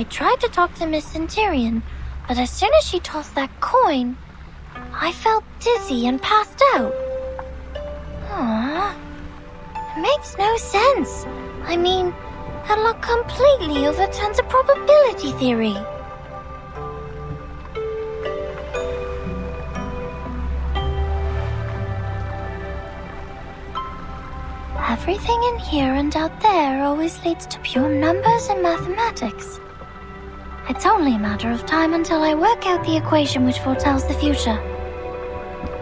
I tried to talk to Miss Centurion, but as soon as she tossed that coin, I felt dizzy and passed out. Aww. It makes no sense. I mean, that luck completely overturns a probability theory. Everything in here and out there always leads to pure numbers and mathematics. It's only a matter of time until I work out the equation which foretells the future.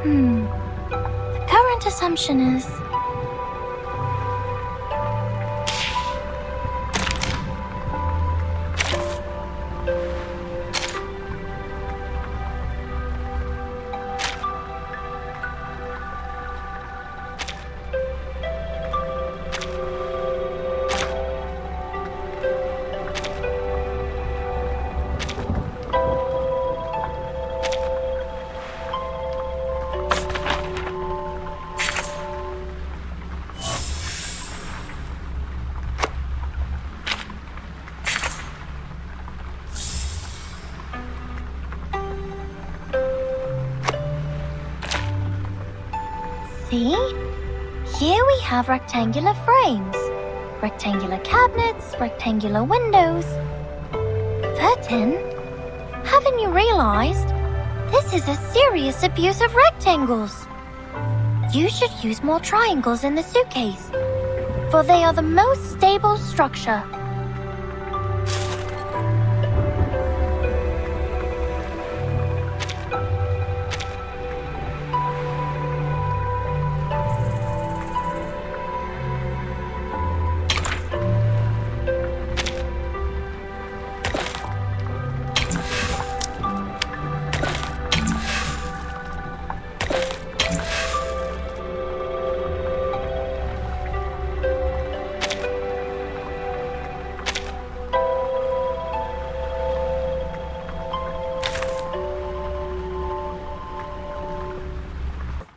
The current assumption is... See? Here we have rectangular frames, rectangular cabinets, rectangular windows. Vertin, haven't you realized? This is a serious abuse of rectangles. You should use more triangles in the suitcase, for they are the most stable structure.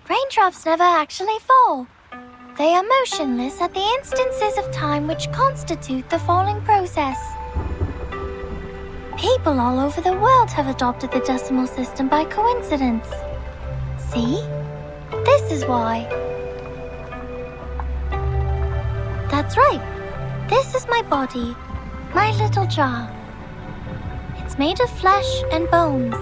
Raindrops never actually fall. They are motionless at the instances of time which constitute the falling process. People all over the world have adopted the decimal system by coincidence. See? This is why. That's right. This is my body, my little jar. It's made of flesh and bones.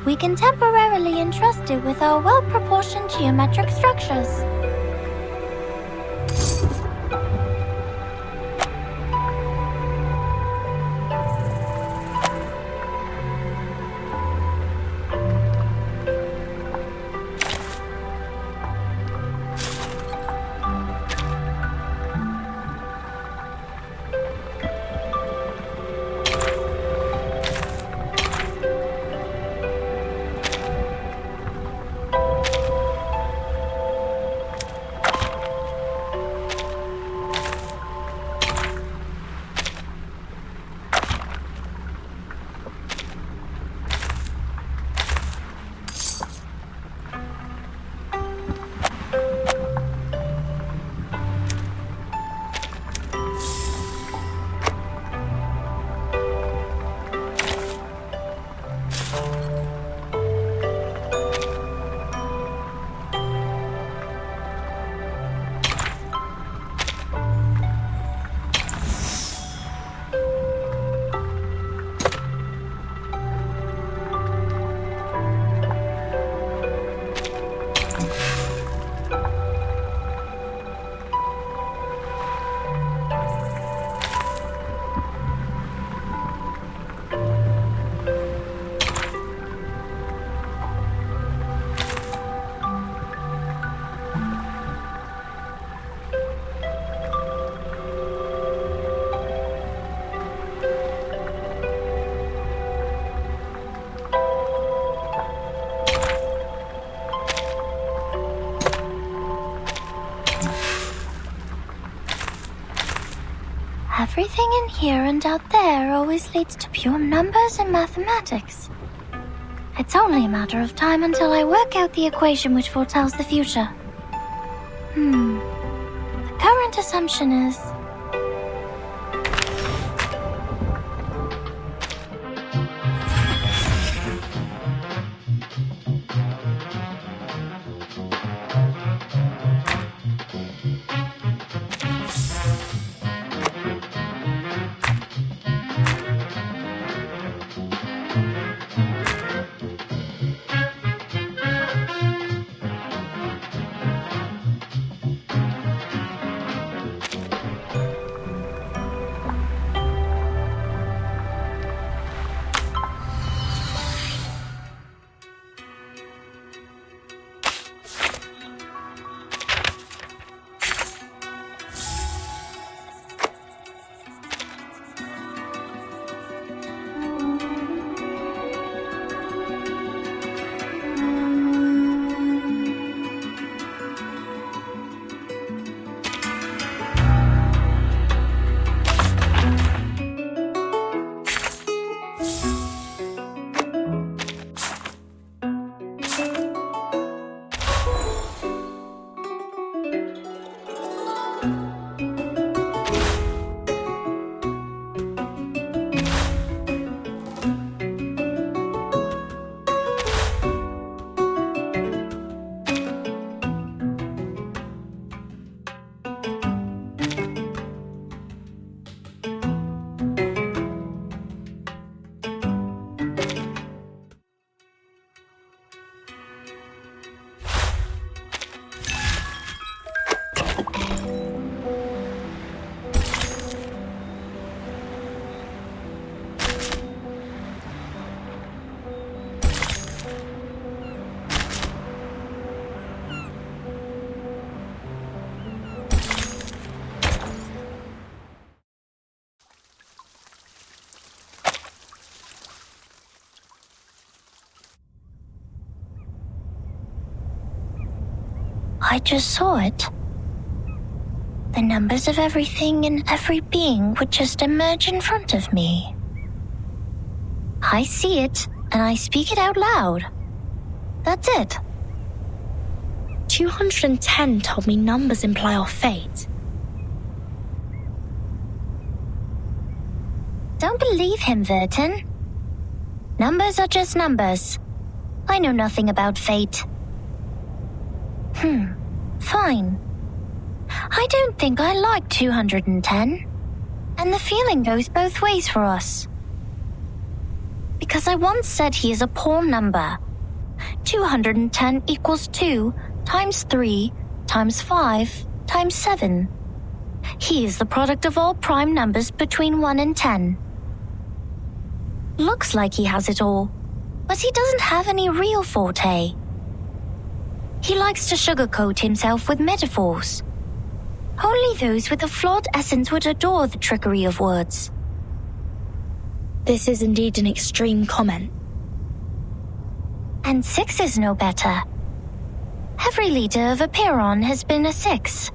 We can temporarily entrust it with our well-proportioned geometric structures. Everything in here and out there always leads to pure numbers and mathematics. It's only a matter of time until I work out the equation which foretells the future. The current assumption is... I just saw it. The numbers of everything and every being would just emerge in front of me. I see it, and I speak it out loud. That's it. 210 told me numbers imply our fate. Don't believe him, Verton. Numbers are just numbers. I know nothing about fate. Fine. I don't think I like 210. And the feeling goes both ways for us. Because I once said he is a poor number. 210 equals 2 times 3 times 5 times 7. He is the product of all prime numbers between 1 and 10. Looks like he has it all, but he doesn't have any real forte. He likes to sugarcoat himself with metaphors. Only those with a flawed essence would adore the trickery of words. This is indeed an extreme comment. And 6 is no better. Every leader of a Piron has been a 6.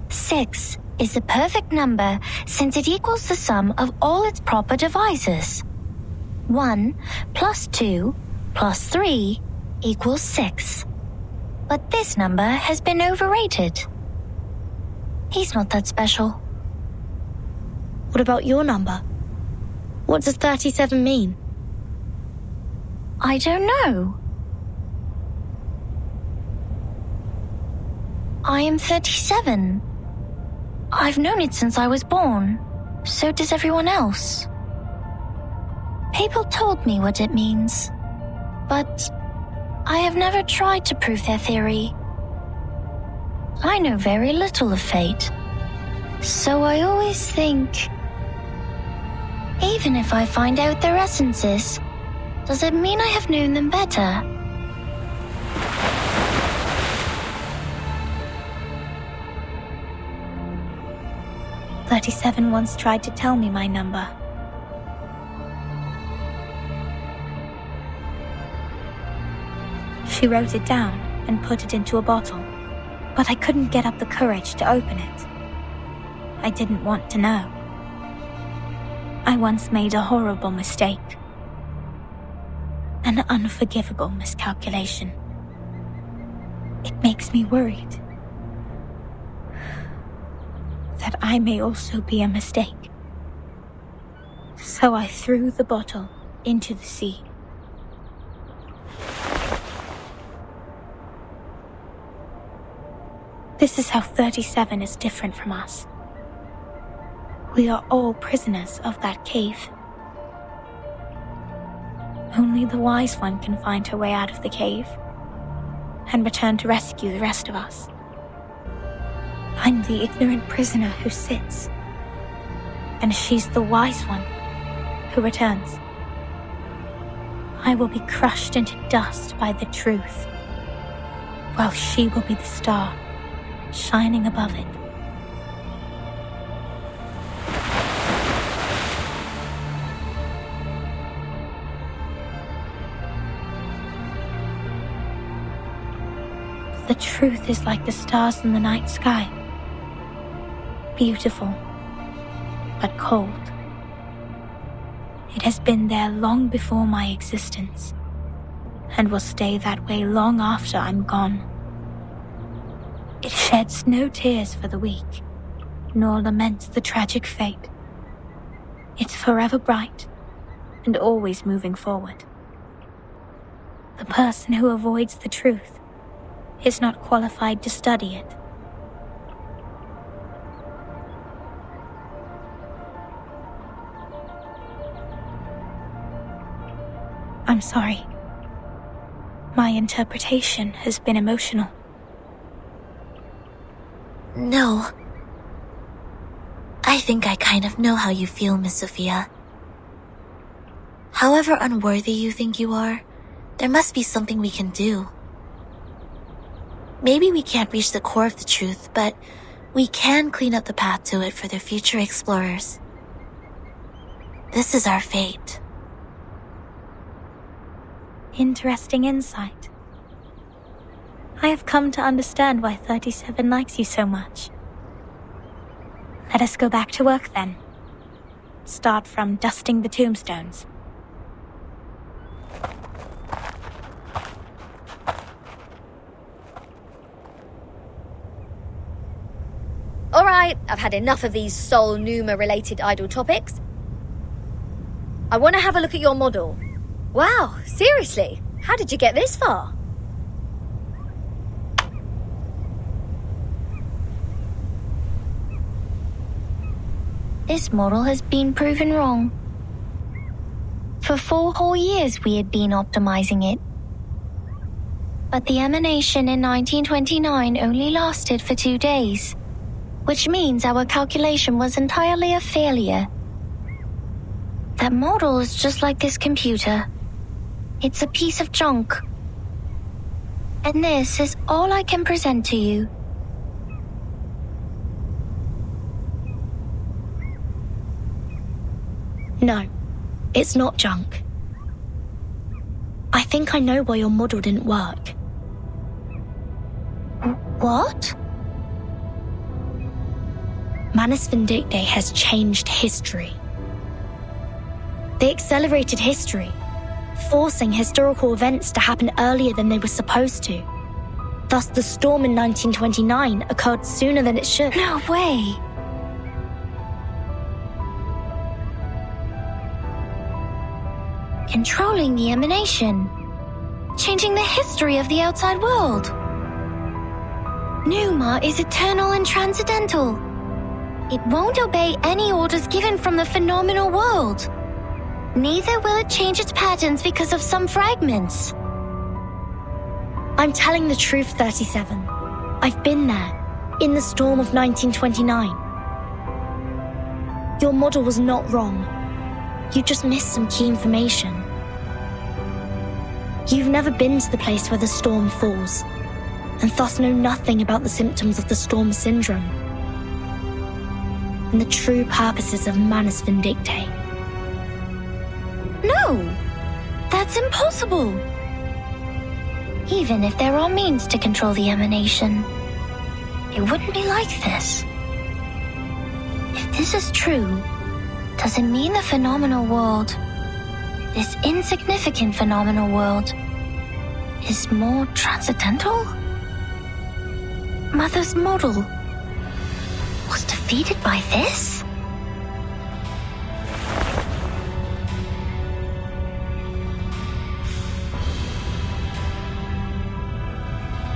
6 is the perfect number since it equals the sum of all its proper divisors. 1 plus 2 plus 3 equals 6. But this number has been overrated. He's not that special. What about your number? What does 37 mean? I don't know. I am 37. I've known it since I was born. So does everyone else. People told me what it means, but I have never tried to prove their theory. I know very little of fate, so I always think, even if I find out their essences, does it mean I have known them better? "37 once tried to tell me my number. She wrote it down and put it into a bottle, but I couldn't get up the courage to open it. I didn't want to know. I once made a horrible mistake. An unforgivable miscalculation. It makes me worried that I may also be a mistake. So I threw the bottle into the sea. This is how 37 is different from us. We are all prisoners of that cave. Only the wise one can find her way out of the cave and return to rescue the rest of us. I'm the ignorant prisoner who sits, and she's the wise one who returns. I will be crushed into dust by the truth, while she will be the star shining above it. The truth is like the stars in the night sky. Beautiful, but cold. It has been there long before my existence, and will stay that way long after I'm gone. It sheds no tears for the weak, nor laments the tragic fate. It's forever bright, and always moving forward. The person who avoids the truth is not qualified to study it. I'm sorry. My interpretation has been emotional. No. I think I kind of know how you feel, Miss Sophia. However unworthy you think you are, there must be something we can do. Maybe we can't reach the core of the truth, but we can clean up the path to it for the future explorers. This is our fate. Interesting insight. I have come to understand why 37 likes you so much. Let us go back to work then. Start from dusting the tombstones. Alright, I've had enough of these Sol Numa-related idle topics. I want to have a look at your model. Wow, seriously? How did you get this far? This model has been proven wrong. For 4 whole years we had been optimizing it. But the emanation in 1929 only lasted for 2 days, which means our calculation was entirely a failure. That model is just like this computer. It's a piece of junk. And this is all I can present to you. No, it's not junk. I think I know why your model didn't work. What? Manus Vindictae has changed history. They accelerated history, forcing historical events to happen earlier than they were supposed to. Thus, the storm in 1929 occurred sooner than it should. No way. Controlling the emanation. Changing the history of the outside world. Numa is eternal and transcendental. It won't obey any orders given from the phenomenal world. Neither will it change its patterns because of some fragments. I'm telling the truth, 37. I've been there, in the storm of 1929. Your model was not wrong. You just missed some key information. You've never been to the place where the storm falls, and thus know nothing about the symptoms of the storm syndrome and the true purposes of Manus Vindictae. No! That's impossible! Even if there are means to control the emanation, it wouldn't be like this. If this is true, does it mean the phenomenal world, this insignificant phenomenal world, is more transcendental? Mother's model was defeated by this?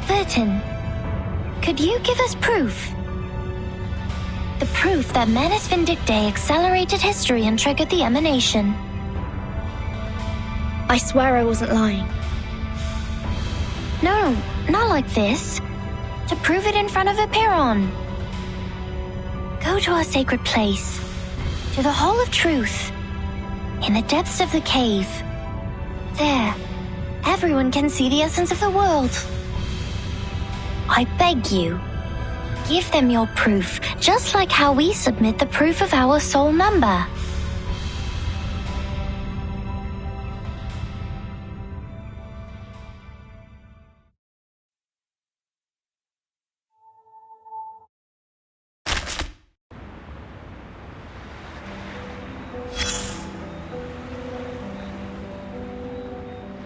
Vertin, could you give us proof? The proof that Manus Vindictae accelerated history and triggered the emanation. I swear I wasn't lying. No, not like this. To prove it in front of a Piron. Go to our sacred place, to the Hall of Truth, in the depths of the cave. There, everyone can see the essence of the world. I beg you, give them your proof, just like how we submit the proof of our soul number.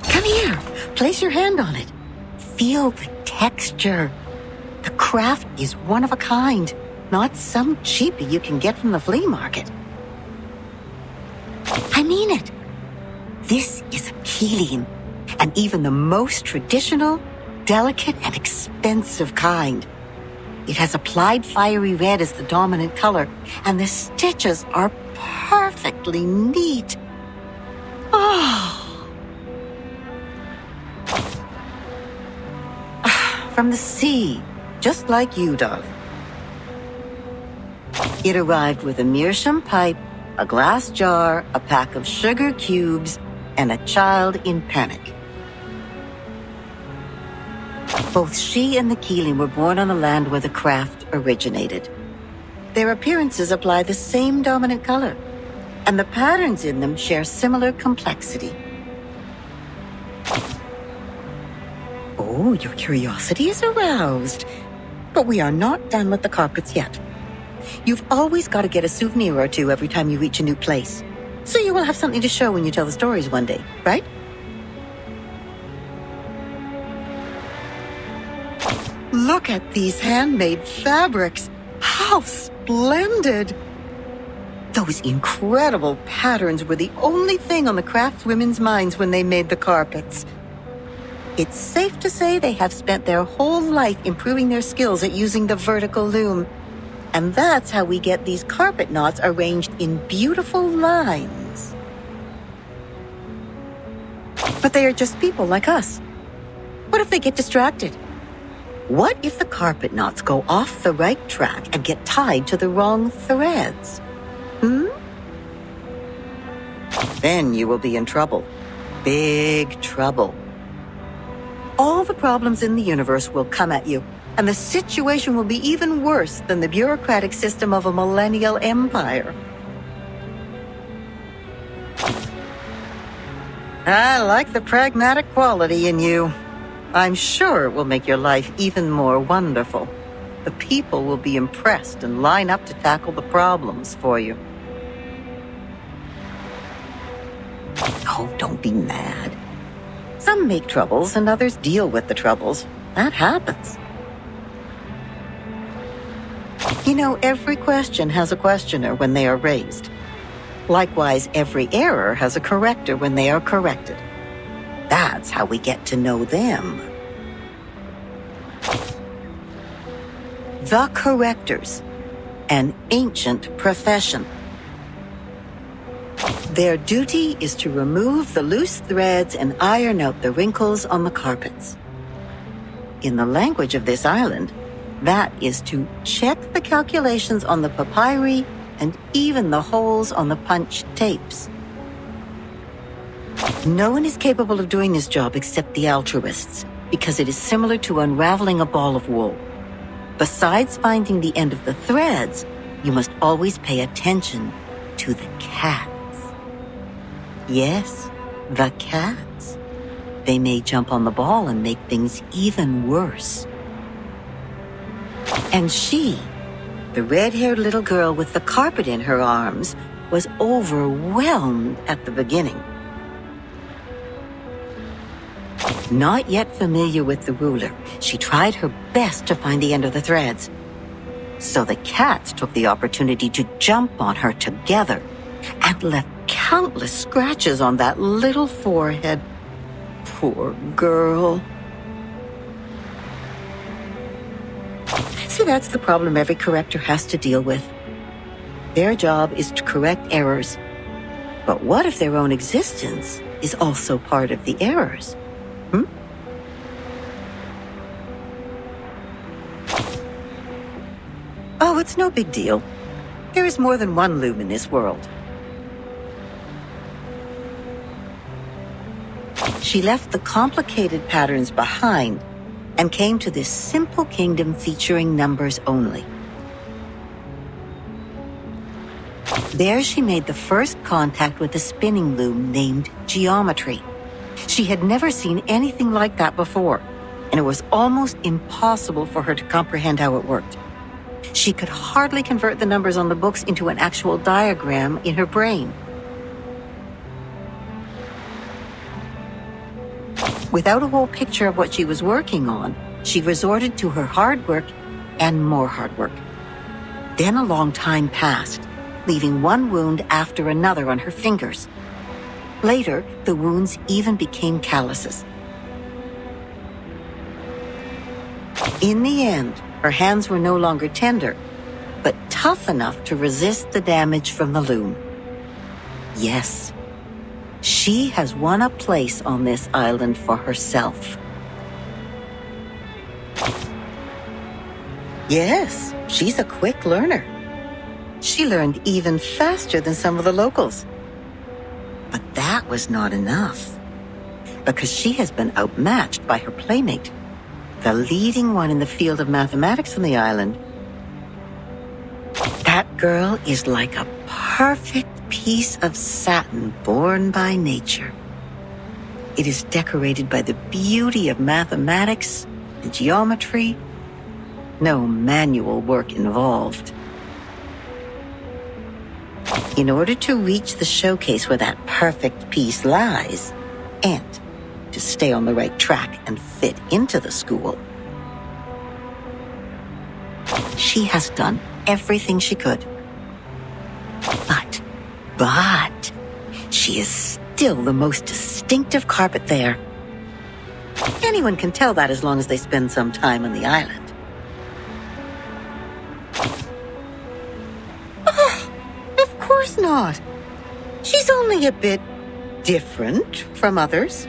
Come here. Place your hand on it. Feel the texture. The craft is one of a kind, not some cheapie you can get from the flea market. I mean it. This is a Keeling, and even the most traditional, delicate, and expensive kind. It has applied fiery red as the dominant color, and the stitches are perfectly neat. Oh. From the sea, just like you, darling. It arrived with a meerschaum pipe, a glass jar, a pack of sugar cubes, and a child in panic. Both she and the Keeling were born on the land where the craft originated. Their appearances apply the same dominant color, and the patterns in them share similar complexity. Oh, your curiosity is aroused. But we are not done with the carpets yet. You've always got to get a souvenir or two every time you reach a new place. So you will have something to show when you tell the stories one day, right? Look at these handmade fabrics. How splendid! Those incredible patterns were the only thing on the craftswomen's minds when they made the carpets. It's safe to say they have spent their whole life improving their skills at using the vertical loom. And that's how we get these carpet knots arranged in beautiful lines. But they are just people like us. What if they get distracted? What if the carpet knots go off the right track and get tied to the wrong threads? Then you will be in trouble. Big trouble. All the problems in the universe will come at you, and the situation will be even worse than the bureaucratic system of a millennial empire. I like the pragmatic quality in you. I'm sure it will make your life even more wonderful. The people will be impressed and line up to tackle the problems for you. Oh, don't be mad. Some make troubles and others deal with the troubles. That happens. You know, every question has a questioner when they are raised. Likewise, every error has a corrector when they are corrected. That's how we get to know them. The correctors, an ancient profession. Their duty is to remove the loose threads and iron out the wrinkles on the carpets. In the language of this island, that is to check the calculations on the papyri and even the holes on the punched tapes. No one is capable of doing this job except the altruists, because it is similar to unraveling a ball of wool. Besides finding the end of the threads, you must always pay attention to the cats. Yes, the cats. They may jump on the ball and make things even worse. And she, the red-haired little girl with the carpet in her arms, was overwhelmed at the beginning. Not yet familiar with the ruler, she tried her best to find the end of the threads. So the cats took the opportunity to jump on her together and left countless scratches on that little forehead. Poor girl. See, that's the problem every corrector has to deal with. Their job is to correct errors. But what if their own existence is also part of the errors? Oh, it's no big deal. There is more than one loom in this world. She left the complicated patterns behind and came to this simple kingdom featuring numbers only. There she made the first contact with a spinning loom named geometry. She had never seen anything like that before, and it was almost impossible for her to comprehend how it worked. She could hardly convert the numbers on the books into an actual diagram in her brain. Without a whole picture of what she was working on, she resorted to her hard work and more hard work. Then a long time passed, leaving one wound after another on her fingers. Later, the wounds even became calluses. In the end, her hands were no longer tender, but tough enough to resist the damage from the loom. Yes, she has won a place on this island for herself. Yes, she's a quick learner. She learned even faster than some of the locals. But that was not enough, because she has been outmatched by her playmate, the leading one in the field of mathematics on the island. That girl is like a perfect piece of satin born by nature. It is decorated by the beauty of mathematics and geometry. No manual work involved. In order to reach the showcase where that perfect piece lies, and to stay on the right track and fit into the school, she has done everything she could. But, she is still the most distinctive carpet there. Anyone can tell that as long as they spend some time on the island. Of course not. She's only a bit different from others.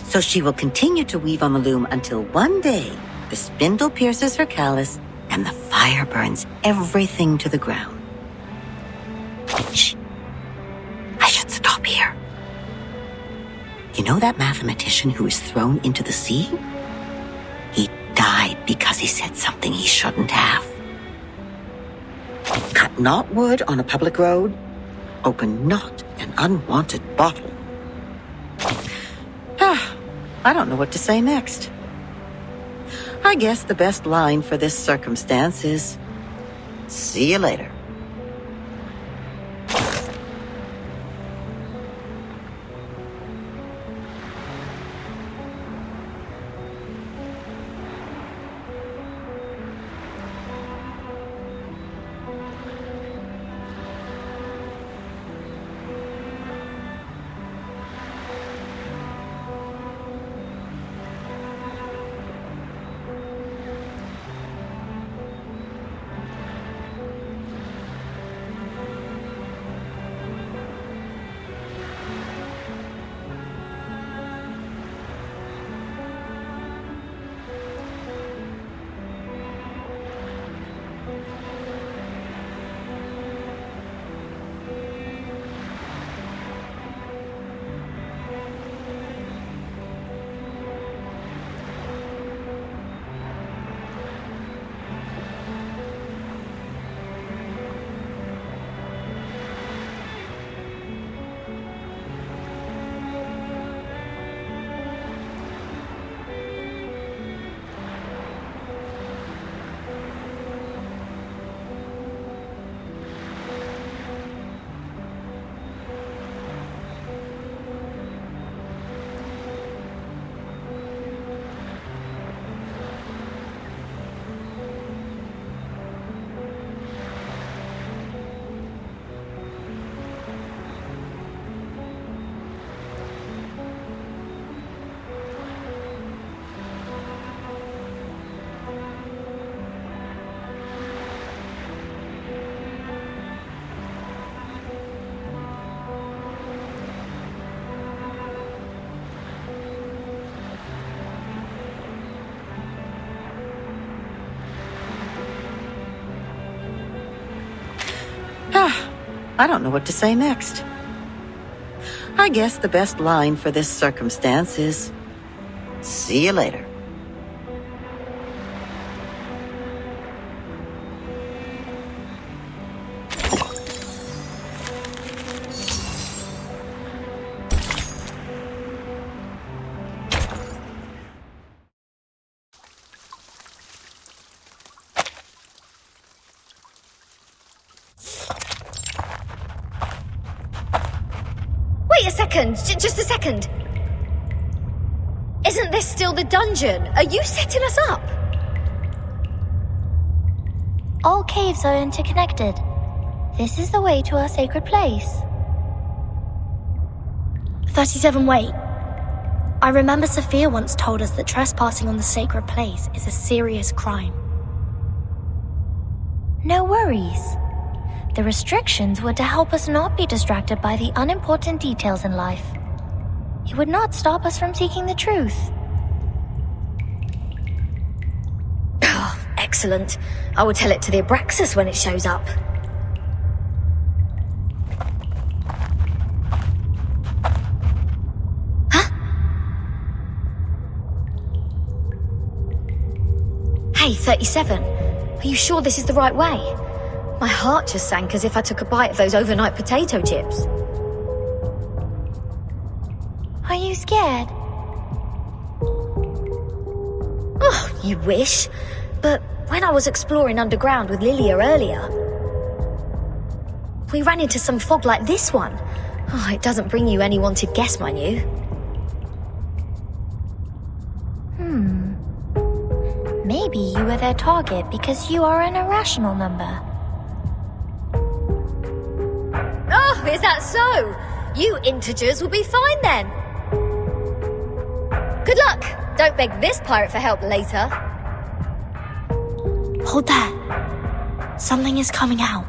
So she will continue to weave on the loom until one day the spindle pierces her callus and the fire burns everything to the ground. Shh. I should stop here. You know that mathematician who was thrown into the sea? He died because he said something he shouldn't have. Cut not wood on a public road. Open not an unwanted bottle. I don't know what to say next. I guess the best line for this circumstance is, "See you later." I don't know what to say next. I guess the best line for this circumstance is, "See you later." Wait a second, just a second. Isn't this still the dungeon? Are you setting us up? All caves are interconnected. This is the way to our sacred place. 37, wait. I remember Sophia once told us that trespassing on the sacred place is a serious crime. No worries. The restrictions were to help us not be distracted by the unimportant details in life. It would not stop us from seeking the truth. Oh, excellent. I will tell it to the Abraxas when it shows up. Huh? Hey, 37. Are you sure this is the right way? My heart just sank as if I took a bite of those overnight potato chips. Are you scared? Oh, you wish. But when I was exploring underground with Lilia earlier, we ran into some fog like this one. Oh, it doesn't bring you any wanted guests, mind you. Maybe you were their target because you are an irrational number. Oh, is that so? You integers will be fine then. Good luck. Don't beg this pirate for help later. Hold there. Something is coming out.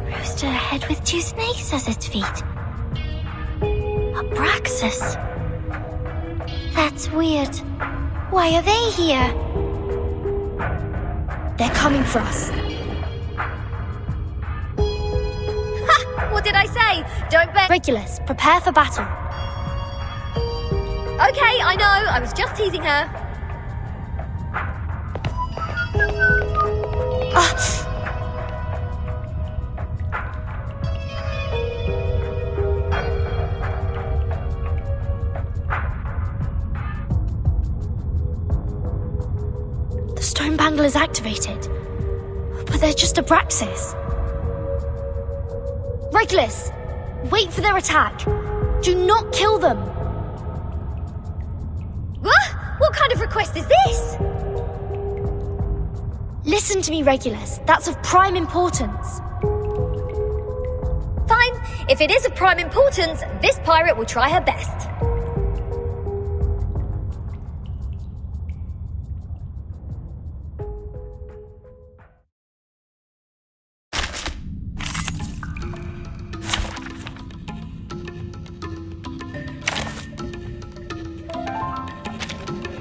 Rooster ahead with 2 snakes as its feet. Abraxas. That's weird. Why are they here? They're coming for us. Ha! What did I say? Don't beg. Regulus, prepare for battle. Okay, I know. I was just teasing her. The stone bangle is activated. But they're just Abraxas. Regulus, wait for their attack. Do not kill them. What kind of request is this? Listen to me, Regulus. That's of prime importance. Fine. If it is of prime importance, this pirate will try her best.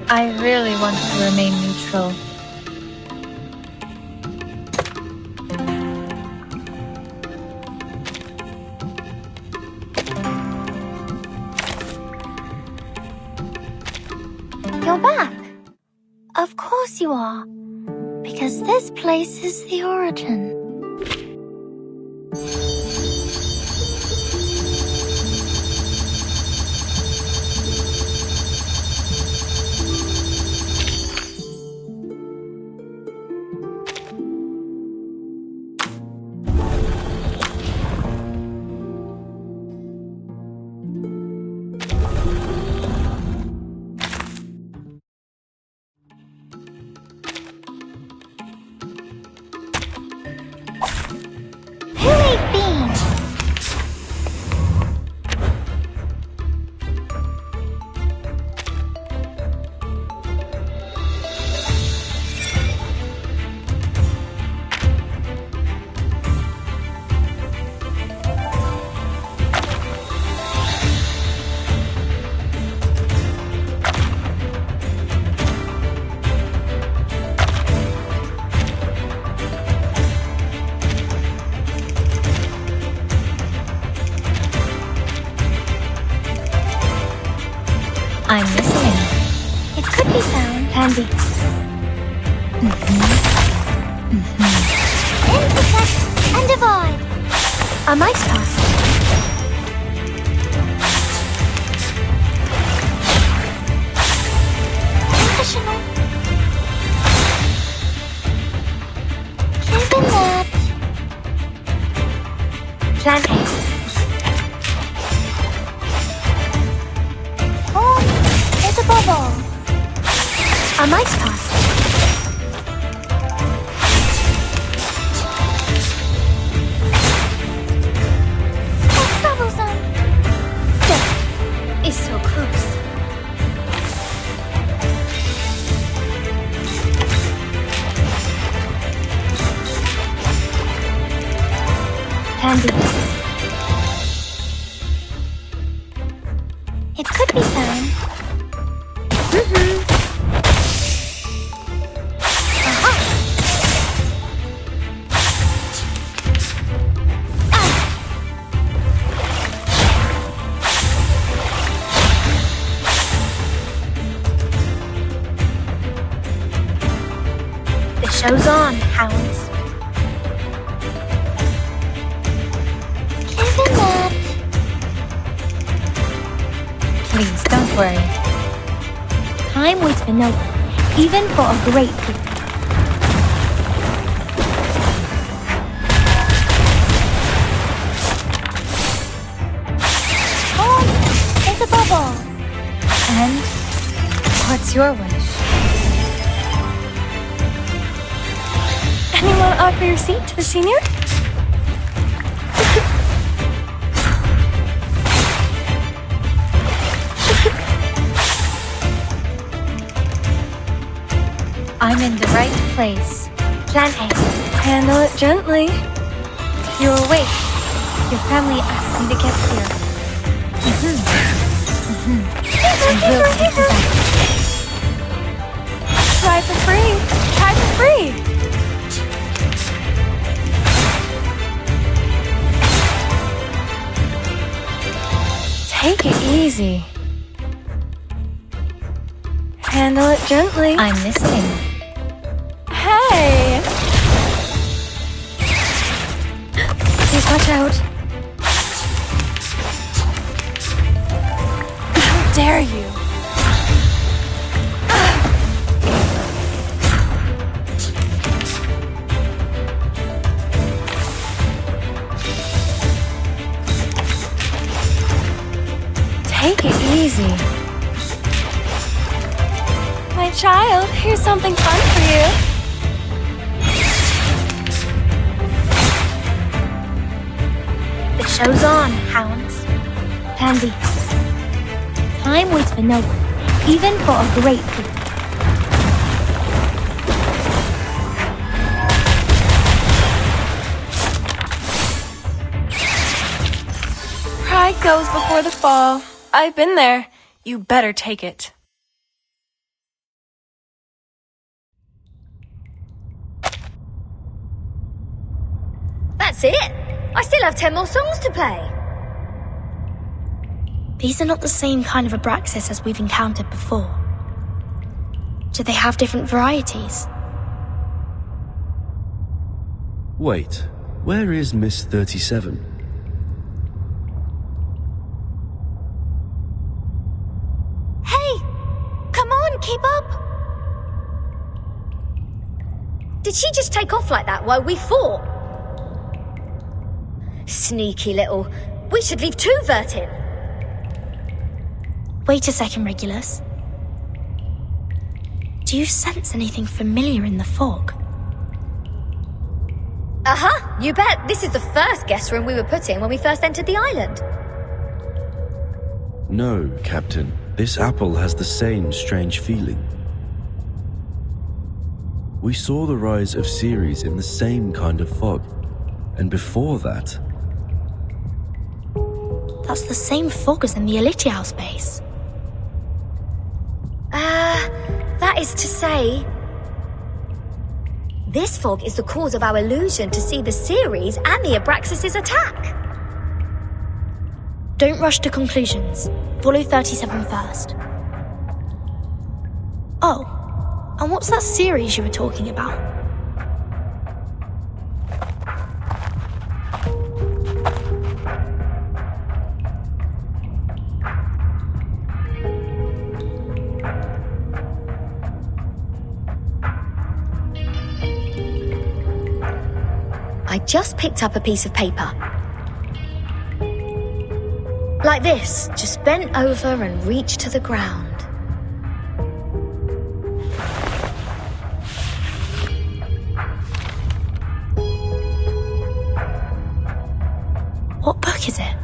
I really want to remain neutral. You're back. Of course you are. Because this place is the origin. Who ate beans? I'm listening. It could be found. Pansy, Intersect and divide. I might pass. Professional. Given that. Plan A. Form is above all. I might pass. That's troublesome. It's so close. Pansy, It could be found. this show's on, hounds. Given that. Please, don't worry. Time waits for no one, even for a great people. It's a bubble. And what's your wish? Anyone offer your seat to the senior? I'm in the right place. Plan A. Handle it gently. You're awake. Your family asked me to get here. I will take you back. Try for free. Try for free. Take it easy. Handle it gently. I'm listening. Hey! Please watch out. How dare you? Take it easy. My child, here's something fun for you. The show's on, hounds. Pansy. Time waits for no one, even for a great people. Pride goes before the fall. I've been there. You better take it. That's it. I still have 10 more songs to play. These are not the same kind of Abraxas as we've encountered before. Do they have different varieties? Wait, where is Miss 37? Keep up! Did she just take off like that while we fought? Sneaky little. We should leave too, Vertin. Wait a second, Regulus. Do you sense anything familiar in the fog? Uh-huh, you bet. This is the first guest room we were put in when we first entered the island. No, Captain. This apple has the same strange feeling. We saw the rise of Ceres in the same kind of fog. And before that... That's the same fog as in the Elitial space. That is to say... This fog is the cause of our illusion to see the Ceres and the Abraxas' attack. Don't rush to conclusions. Follow 37 first. Oh, and what's that series you were talking about? I just picked up a piece of paper. Like this, just bent over and reached to the ground. What book is it?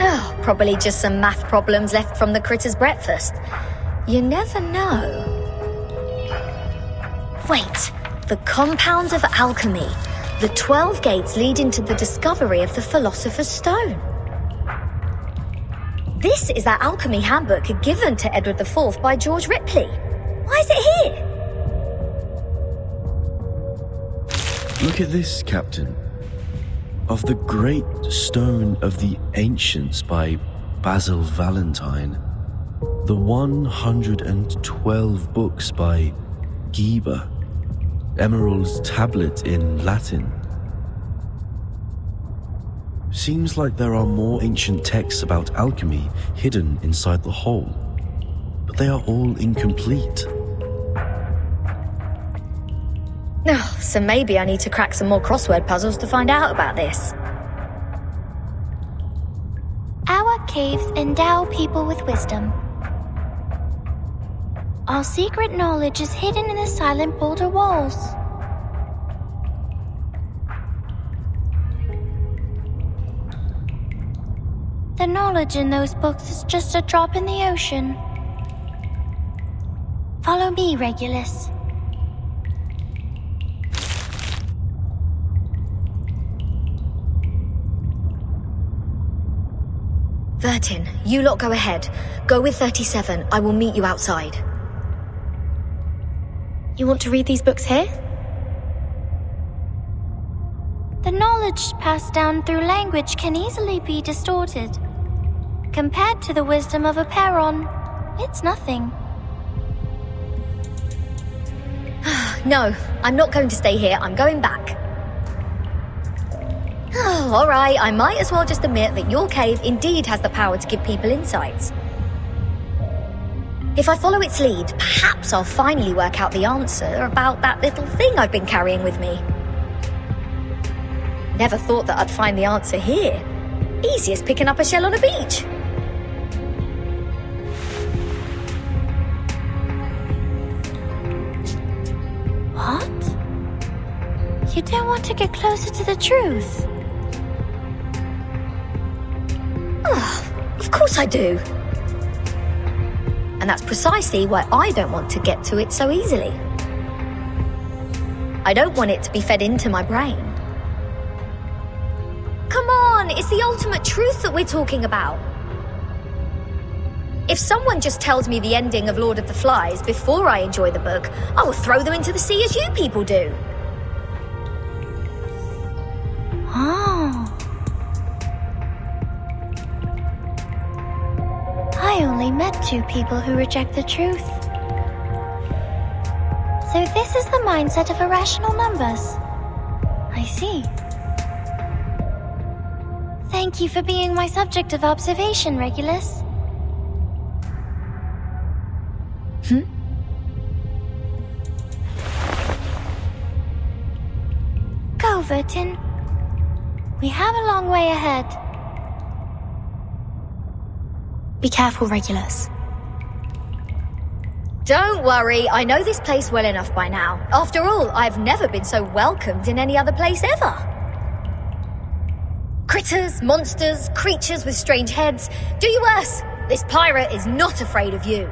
Oh, probably just some math problems left from the critter's breakfast. You never know. Wait, the compounds of alchemy. The 12 gates lead into the discovery of the Philosopher's Stone. This is that alchemy handbook given to Edward IV by George Ripley. Why is it here? Look at this, Captain. Of the Great Stone of the Ancients by Basil Valentine. The 112 books by Giba, Emerald's tablet in Latin. Seems like there are more ancient texts about alchemy hidden inside the hole, but they are all incomplete. Oh, so maybe I need to crack some more crossword puzzles to find out about this. Our caves endow people with wisdom. Our secret knowledge is hidden in the silent boulder walls. The knowledge in those books is just a drop in the ocean. Follow me, Regulus. Vertin, you lot go ahead. Go with 37. I will meet you outside. You want to read these books here? The knowledge passed down through language can easily be distorted. Compared to the wisdom of a Perron, it's nothing. No, I'm not going to stay here. I'm going back. Oh, alright, I might as well just admit that your cave indeed has the power to give people insights. If I follow its lead, perhaps I'll finally work out the answer about that little thing I've been carrying with me. Never thought that I'd find the answer here. Easy as picking up a shell on a beach. What? You don't want to get closer to the truth? Of course I do. And that's precisely why I don't want to get to it so easily. I don't want it to be fed into my brain. Come on, it's the ultimate truth that we're talking about. If someone just tells me the ending of Lord of the Flies before I enjoy the book, I will throw them into the sea as you people do. Oh. I only met 2 people who reject the truth. So this is the mindset of irrational numbers. I see. Thank you for being my subject of observation, Regulus. Go, Vertin. We have a long way ahead. Be careful, Regulus. Don't worry, I know this place well enough by now. After all, I've never been so welcomed in any other place ever. Critters, monsters, creatures with strange heads. Do you worse. This pirate is not afraid of you.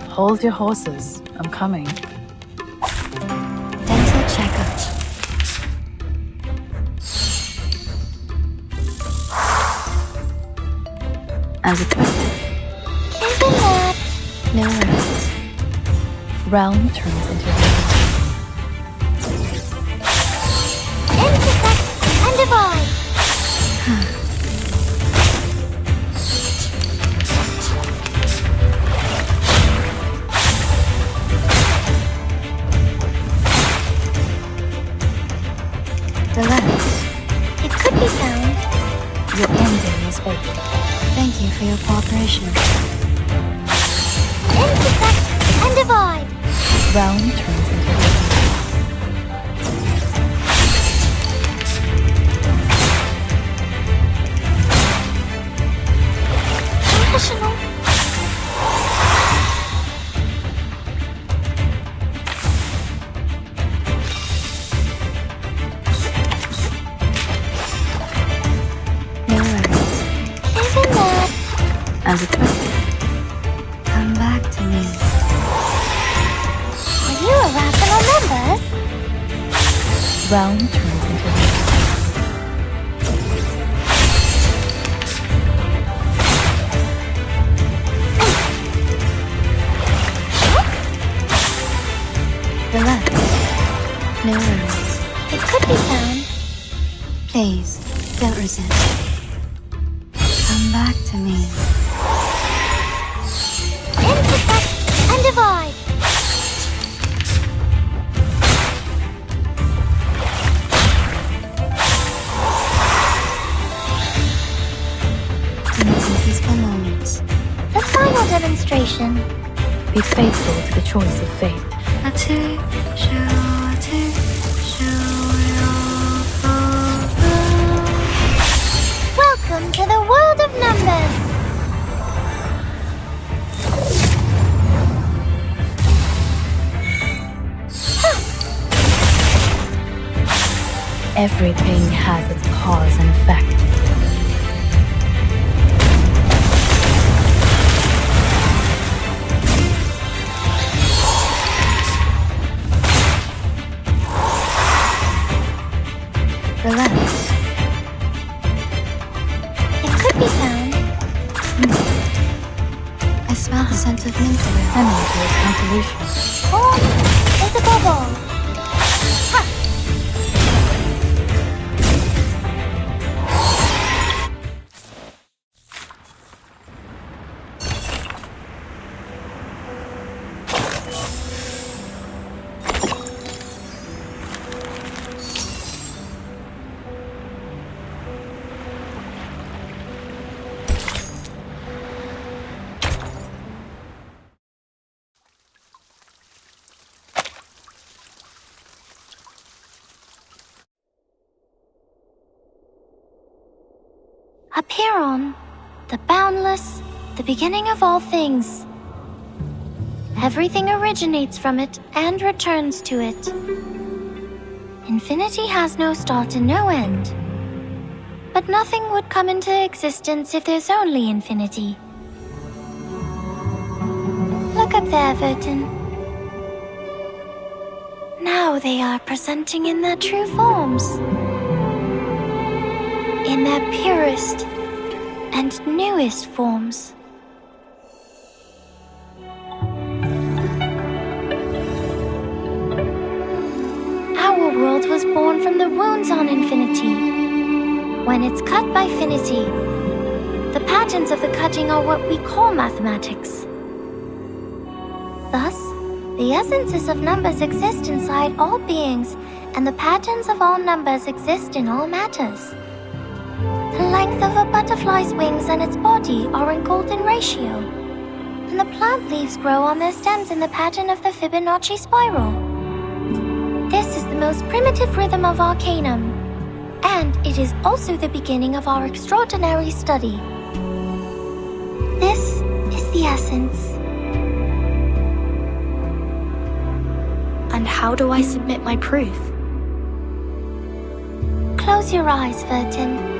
Hold your horses. I'm coming. Dental checkup. As it Isn't that... No worries. realm turns into Intersect and divide. Relax. It could be found. your ending is open. Thank you for your cooperation. Intersect and divide. Realm turns into Rational. As expected. Come back to me. Are you irrational numbers? Realm turns into realm. Relax. No worries. It could be found. Please, don't resist. Come back to me. Intersect and divide. In some peaceful moments. The final demonstration. Be faithful to the choice of fate. Welcome to the world of numbers. Everything has its cause and effect. Relax. It could be found. I smell the scent of mint oil. Energy is consolation. Form is above all. Ha! Up here on, the boundless, the beginning of all things. Everything originates from it and returns to it. Infinity has no start and no end. But nothing would come into existence if there's only infinity. Look up there, Vertin. Now they are presenting in their true forms. In their purest and newest forms. Our world was born from the wounds on infinity. When it's cut by finity, the patterns of the cutting are what we call mathematics. Thus, the essences of numbers exist inside all beings, and the patterns of all numbers exist in all matters. The length of a butterfly's wings and its body are in golden ratio, and the plant leaves grow on their stems in the pattern of the Fibonacci spiral. This is the most primitive rhythm of Arcanum, and it is also the beginning of our extraordinary study. This is the essence. And how do I submit my proof? Close your eyes, Vertin.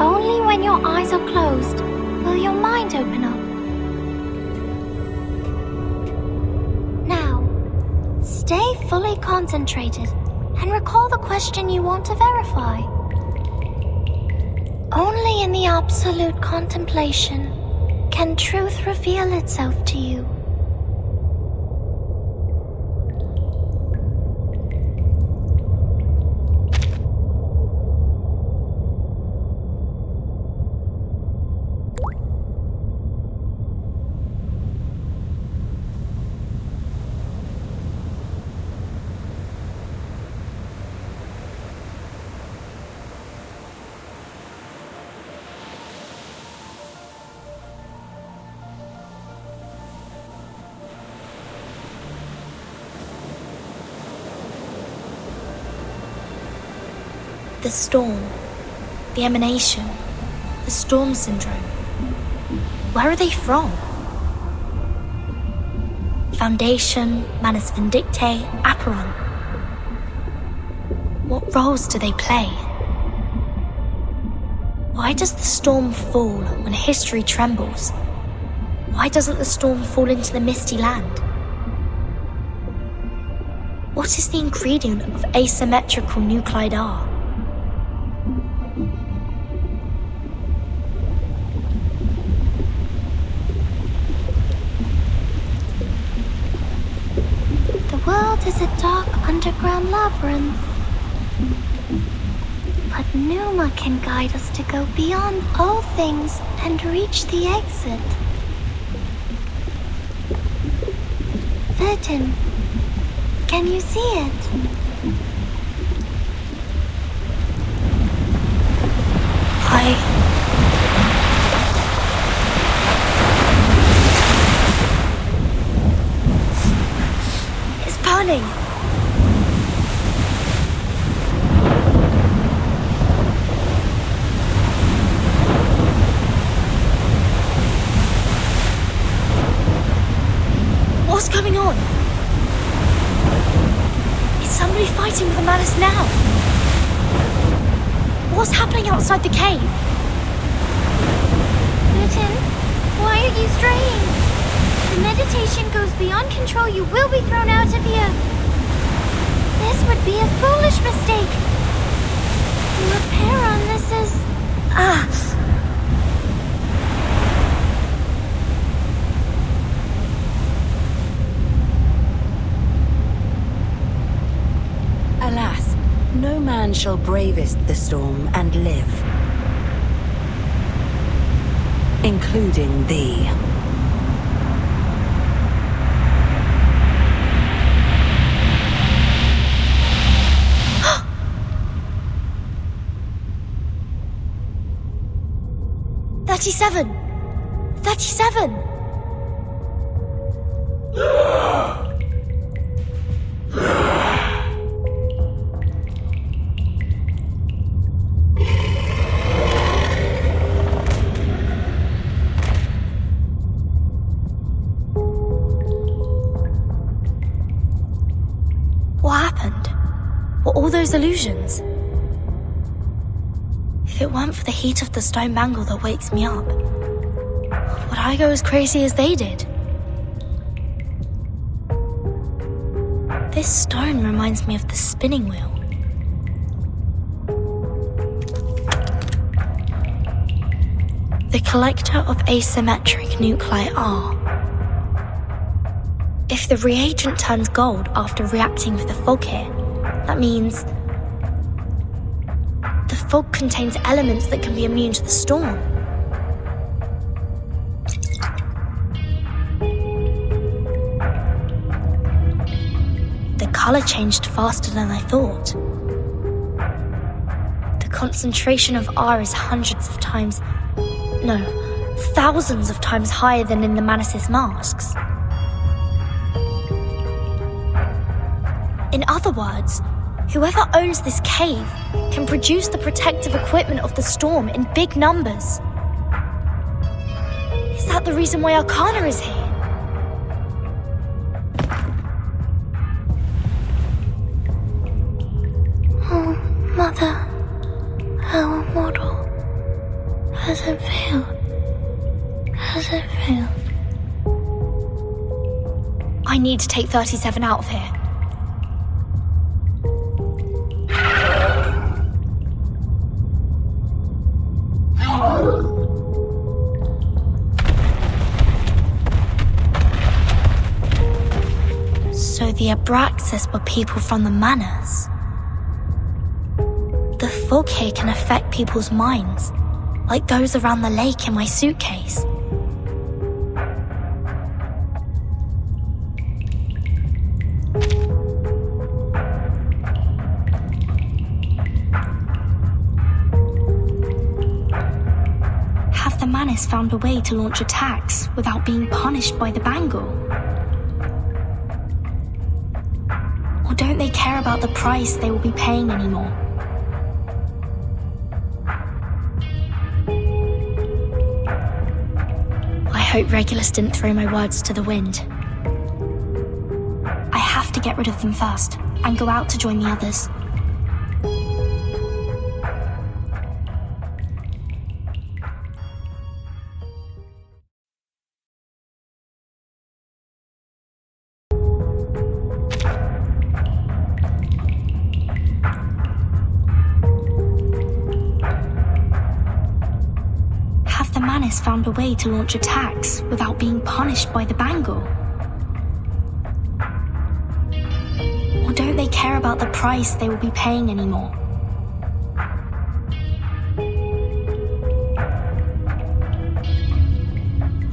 Only when your eyes are closed will your mind open up. Now, stay fully concentrated and recall the question you want to verify. Only in the absolute contemplation can truth reveal itself to you. The storm, the emanation, the storm syndrome. Where are they from? Foundation, Manus Vindictae, Aperon. What roles do they play? Why does the storm fall when history trembles? Why doesn't the storm fall into the misty land? What is the ingredient of asymmetrical nuclide R? The world is a dark underground labyrinth. But Numa can guide us to go beyond all things and reach the exit. Virgin, can you see it? It's burning! What's going on? Is somebody fighting with the Manus now? What's happening outside the cave? Newton, why are you straying? The meditation goes beyond control. You will be thrown out of here. This would be a foolish mistake. The repair on this is... Alas, no man shall bravest the storm and live. Including thee. "37! 37! What happened? Were all those illusions? If it weren't for the heat of the stone bangle that wakes me up, would I go as crazy as they did? This stone reminds me of the spinning wheel. The collector of asymmetric nuclei R. If the reagent turns gold after reacting with the fog here, that means the fog contains elements that can be immune to the storm. The color changed faster than I thought. The concentration of R is hundreds of times, no, thousands of times higher than in the Manus' masks. In other words, whoever owns this cave can produce the protective equipment of the storm in big numbers. Is that the reason why Arcana is here? Oh, Mother, our model. Has it failed? Has it failed? I need to take 37 out of here. So the Abraxas were people from the Manus. The fog here can affect people's minds, like those around the lake in my suitcase. Have the Manus found a way to launch attacks without being punished by the bangle? Or don't they care about the price they will be paying anymore? I hope Regulus didn't throw my words to the wind. I have to get rid of them first and go out to join the others. always found a way to launch attacks without being punished by the bangle. Or don't they care about the price they will be paying anymore?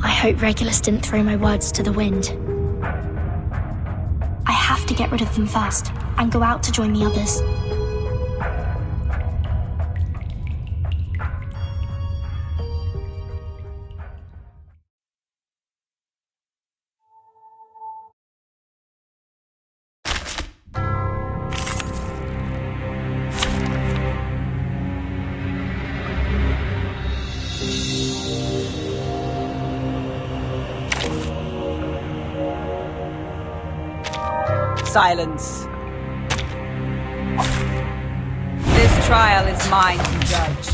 I hope Regulus didn't throw my words to the wind. I have to get rid of them first and go out to join the others. Silence. This trial is mine to judge.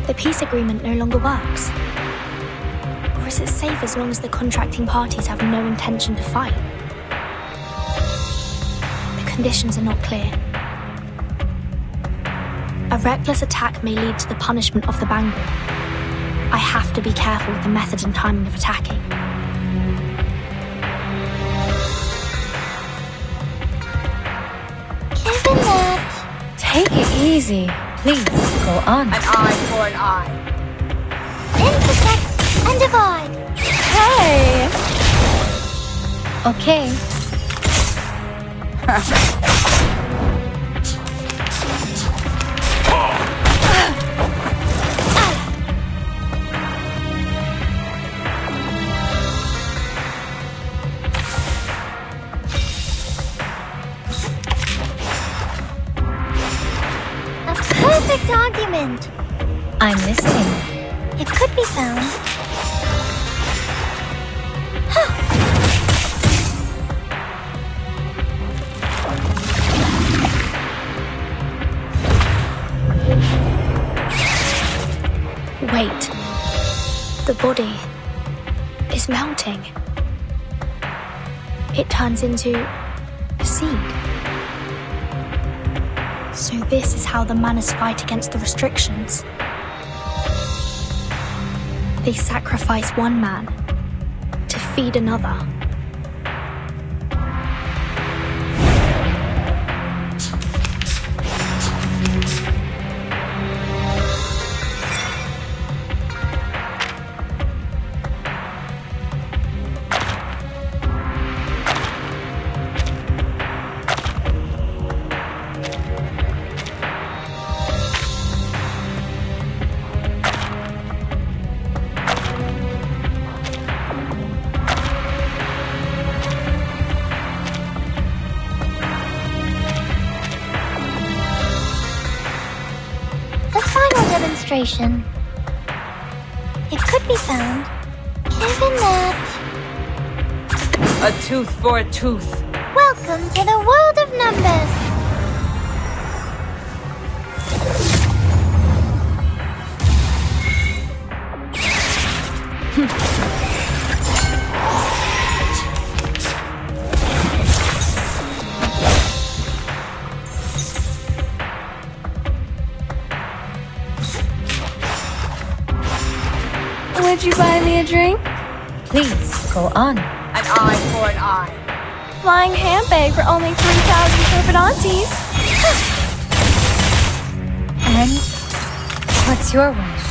The peace agreement no longer works. Or is it safe as long as the contracting parties have no intention to fight? The conditions are not clear. A reckless attack may lead to the punishment of the bangle. I have to be careful with the method and timing of attacking. Given that, Take it easy. Please, go on. An eye for an eye. intersect and divide. Hey! Okay. A perfect argument. I'm listening. It could be found. Wait. The body is melting. It turns into a seed. So this is how the Manners fight against the restrictions. They sacrifice one man to feed another. The final demonstration. It could be found. Given that, A tooth for a tooth. welcome to the world of numbers. Would you buy me a drink? Please, go on. An eye for an eye. Flying ham bag for only 3,000 turbidantes. And what's your wish?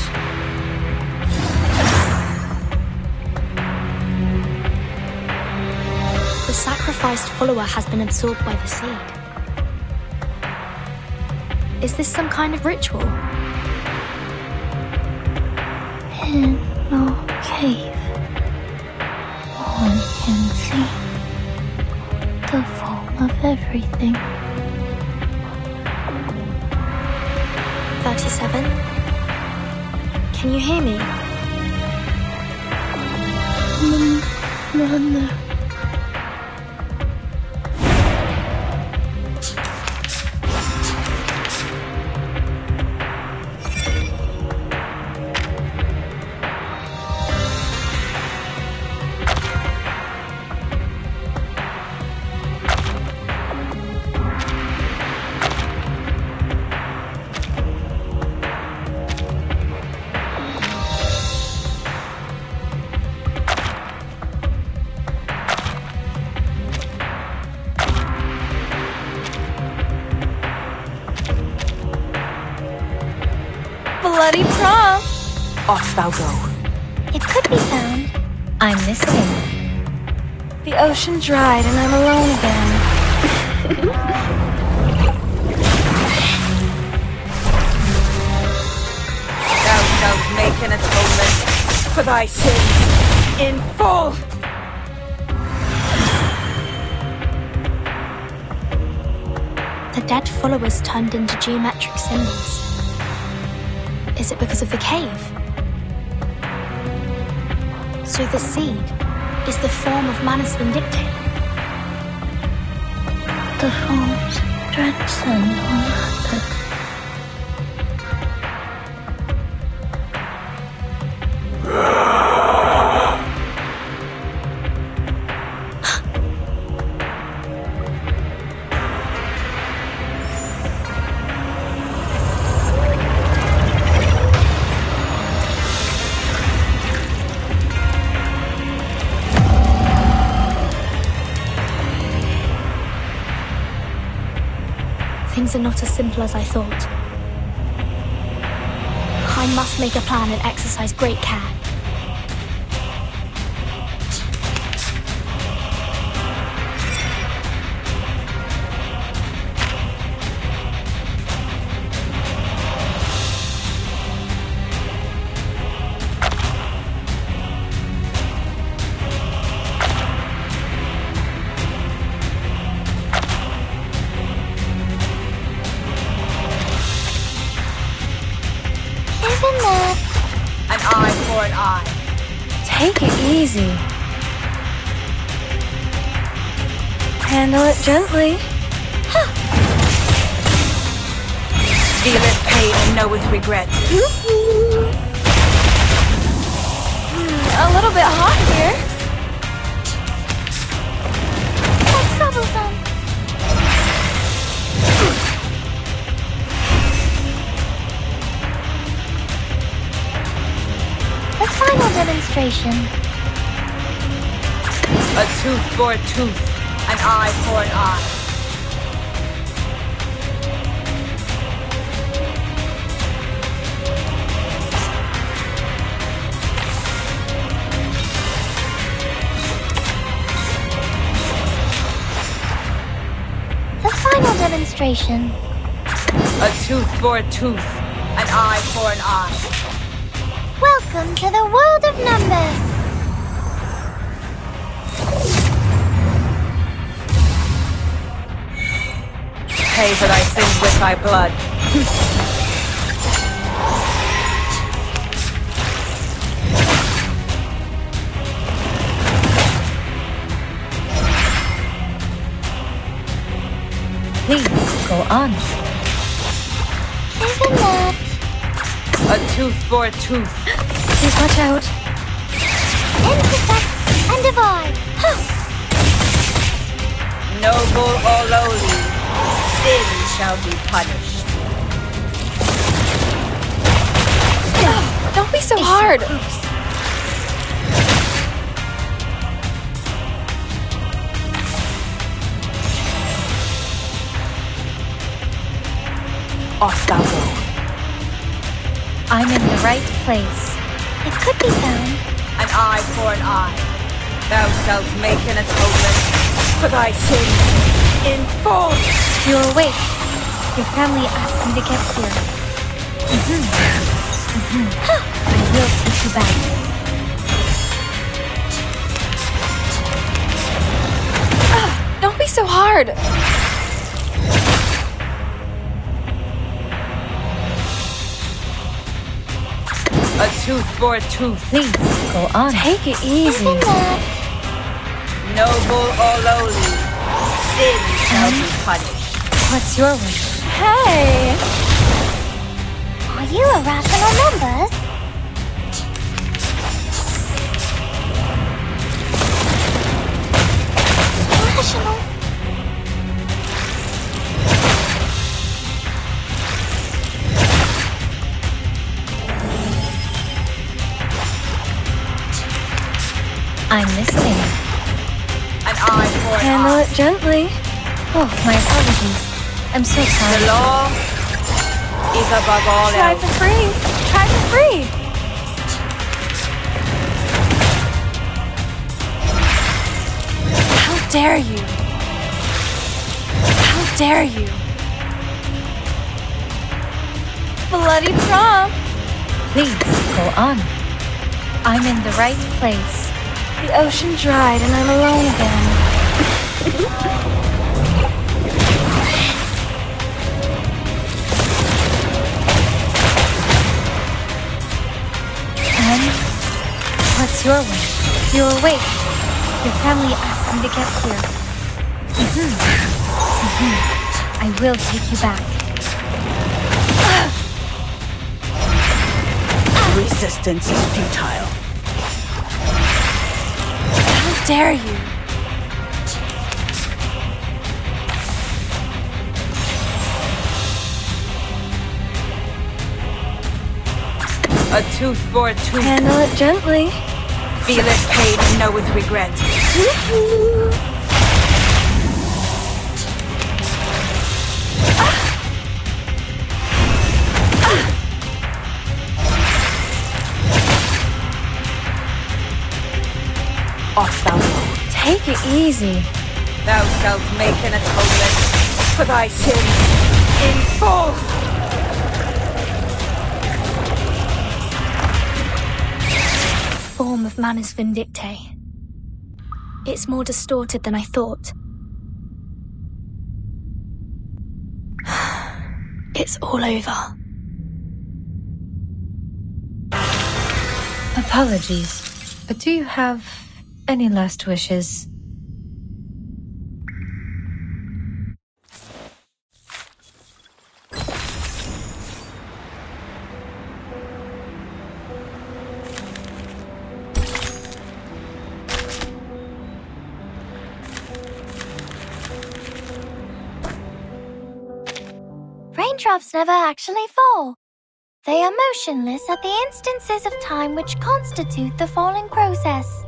The sacrificed follower has been absorbed by the seed. Is this some kind of ritual? In no cave, one can see the form of everything. 37? Can you hear me? Run there. bloody prom. Off thou go. It could be found. I'm listening. The ocean dried and I'm alone again. Thou shalt make an atonement for thy sins in full. The dead followers turned into geometric symbols. Is it because of the cave? So the seed is the form of Manus Vindictae. The forms transcend all matter. Things are not as simple as I thought. I must make a plan and exercise great care. Isn't that? An eye for an eye. Take it easy. Handle it gently. Feeleth pain and knoweth regret. A little bit hot here. That's troublesome. The final demonstration. A tooth for a tooth. An eye for an eye. The final demonstration. A tooth for a tooth. An eye for an eye. Welcome to the world of numbers. Pay for thy sins with thy blood. Please go on. Isn't that? A tooth for a tooth. Please watch out. Intersect and divide. Huh. Noble or lowly, sin shall be punished. Don't be so hard. Off thou go. I'm in the right place. It could be found. An eye for an eye. Thou shalt make an atonement for thy sins in full. You're awake. Your family asked me to get here. I will take you back. Don't be so hard. A tooth for a tooth. Please go on. Take it easy. Isn't that? Noble or lowly, sin shall be punished. What's your wish? Hey. Are you a rational numbers? Rational? I'm listening. An eye for an Handle eye. it gently. Oh, my apologies. I'm so The sorry. law is above all Try else. for free. time to free! How dare you! How dare you! Bloody Trump! Please, go on. I'm in the right place. The ocean dried and I'm alone again. And what's your way? You're awake. Your family asked me to get here. I will take you back. Resistance is futile. How dare you! A tooth for a tooth. Handle it gently. Feel it pain and know with regret. Off thou go. Take it easy. Thou shalt make an atonement for thy sins in full. Form of Manus Vindictae. It's more distorted than I thought. It's all over. Apologies, but do you have any last wishes? Raindrops never actually fall. They are motionless at the instances of time which constitute the falling process.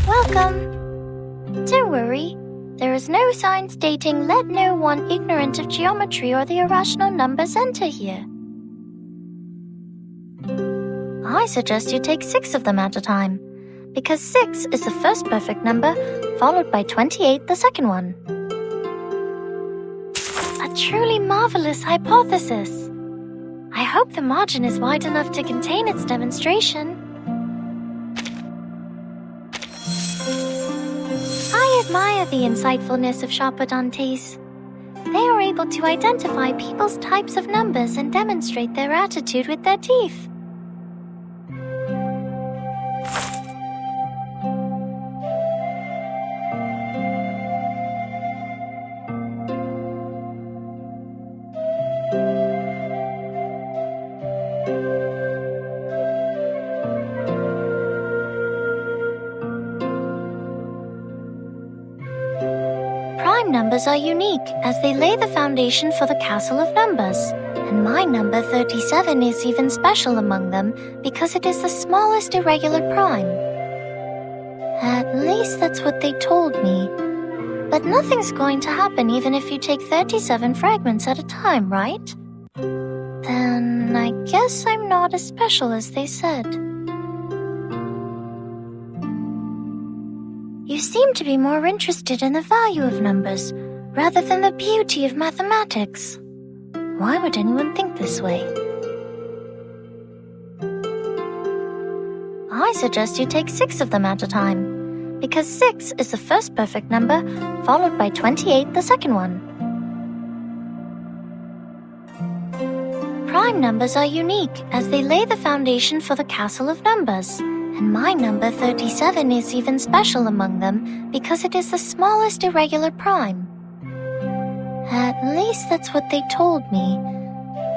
Welcome. Don't worry. There is no sign stating let no one ignorant of geometry or the irrational numbers enter here. I suggest you take 6 of them at a time, because 6 is the first perfect number, followed by 28 the second one. truly marvelous hypothesis. I hope the margin is wide enough to contain its demonstration. I admire the insightfulness of charpentantes. They are able to identify people's types of numbers and demonstrate their attitude with their teeth. Prime numbers are unique as they lay the foundation for the castle of numbers, and my number 37 is even special among them because it is the smallest irregular prime. At least that's what they told me. But nothing's going to happen even if you take 37 fragments at a time, right? Then I guess I'm not as special as they said. You seem to be more interested in the value of numbers rather than the beauty of mathematics. Why would anyone think this way? I suggest you take 6 of them at a time, because 6 is the first perfect number, followed by 28, the second one. Prime numbers are unique as they lay the foundation for the castle of numbers, and my number 37 is even special among them because it is the smallest irregular prime. At least that's what they told me.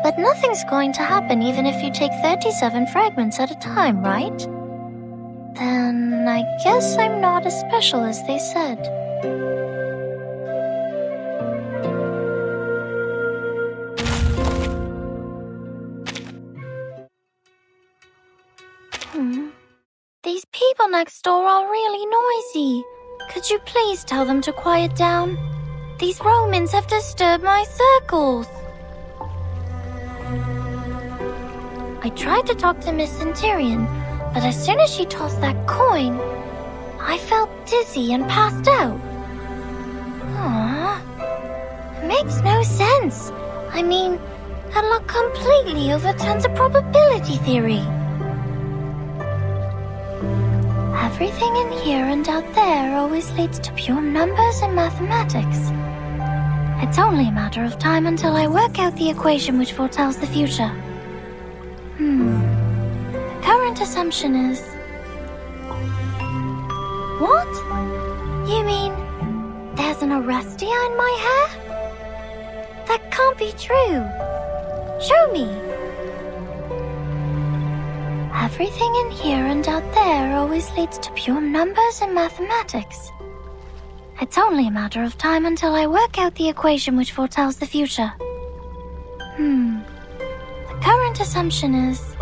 But nothing's going to happen even if you take 37 fragments at a time, right? Then I guess I'm not as special as they said. These people next door are really noisy. Could you please tell them to quiet down? These Romans have disturbed my circles. I tried to talk to Miss Centurion, but as soon as she tossed that coin, I felt dizzy and passed out. Aww. It makes no sense. I mean, that luck completely overturns the probability theory. Everything in here and out there always leads to pure numbers and mathematics. It's only a matter of time until I work out the equation which foretells the future. The current assumption is... What? You mean there's an arrestia in my hair? That can't be true. Show me. Everything in here and out there always leads to pure numbers and mathematics. It's only a matter of time until I work out the equation which foretells the future. The current assumption is...